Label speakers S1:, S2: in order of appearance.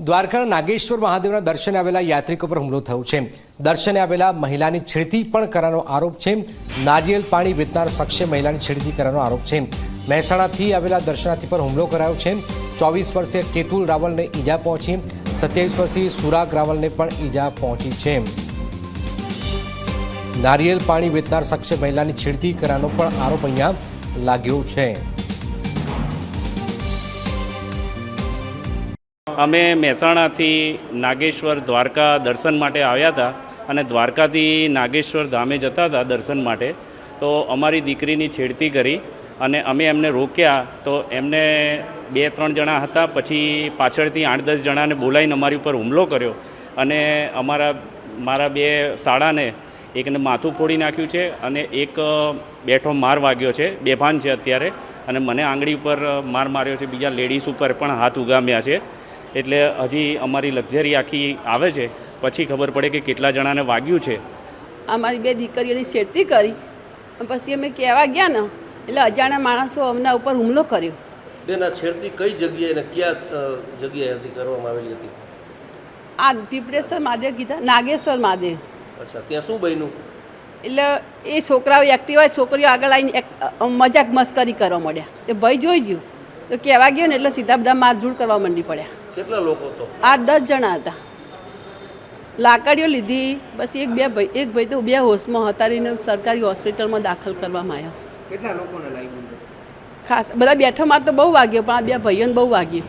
S1: દ્વારકાના નાગેશ્વર મહાદેવના દર્શને આવેલા યાત્રિકો પર હુમલો થયો છે। દર્શને આવેલા મહિલાની છેડતી પણ કરવાનો આરોપ છે। નારિયેલ પાણી વેચનાર શખ્સે મહિલાની છેડતી કરવાનો આરોપ છે। મહેસાણાથી આવેલા દર્શનાર્થી પર હુમલો કરાયો છે। 24 વર્ષીય કેતુલ રાવલને ઈજા પહોંચી। 27 વર્ષીય સુરાગ રાવલને પણ ઈજા પહોંચી છે। નારિયેલ પાણી વેચનાર શખ્સે મહિલાની છેડતી કરવાનો પણ આરોપ અહીંયા લાગ્યો છે।
S2: અમે મહેસાણાથી નાગેશ્વર દ્વારકા દર્શન માટે આવ્યા હતા અને દ્વારકાથી નાગેશ્વર ધામે જતા હતા દર્શન માટે। તો અમારી દીકરીની છેડતી કરી અને અમે એમને રોક્યા તો એમને 2-3 જણા હતા, પછી પાછળથી 8-10 જણાને બોલાવીને અમારી ઉપર હુમલો કર્યો અને મારા 2 શાળાને એકને માથું ફોડી નાખ્યું છે અને એક બેઠો માર વાગ્યો છે, બેભાન છે અત્યારે, અને મને આંગળી ઉપર માર માર્યો છે। બીજા લેડીઝ ઉપર પણ હાથ ઉગામ્યા છે। એટલે હજી અમારી લક્ઝરી આખી આવે છે પછી ખબર પડે કે કેટલા જણાને વાગ્યું છે।
S3: અમારી 2 દીકરીઓની છેડતી કરી પછી અમે કહેવા ગયા ને એટલે અજાણ્યા માણસો અમના ઉપર હુમલો કર્યો।
S4: બેન, આ છેડતી કઈ જગ્યાએ ને ક્યાં જગ્યાએથી કરવામાં આવેલી હતી?
S3: આ પીપળેશ્વર મહાદેવ કીધા, નાગેશ્વર મહાદેવ।
S4: અચ્છા, ત્યાં શું બન્યું?
S3: એટલે એ છોકરાઓ એક્ટિવા છોકરીઓ આગળ આવીને મજાક મસ્કરી કરવા માંડ્યા। એ ભાઈ જોઈ ગયું તો કહેવા ગયો ને એટલે સીધા બધા મારઝૂડ કરવા માંડી પડ્યા।
S4: કેટલા લોકો તો?
S3: 8-10 જણા હતા। લાકડીઓ લીધી, બસ એક ભાઈ તો 2 હોશમાં હતારીને સરકારી હોસ્પિટલમાં દાખલ કરવામાં આવ્યા।
S5: કેટલા લોકોને લાગ્યું?
S3: ખાસ બધા બેઠો માર તો બહુ વાગ્યો, પણ આ 2 ભાઈઓને બહુ વાગ્યું।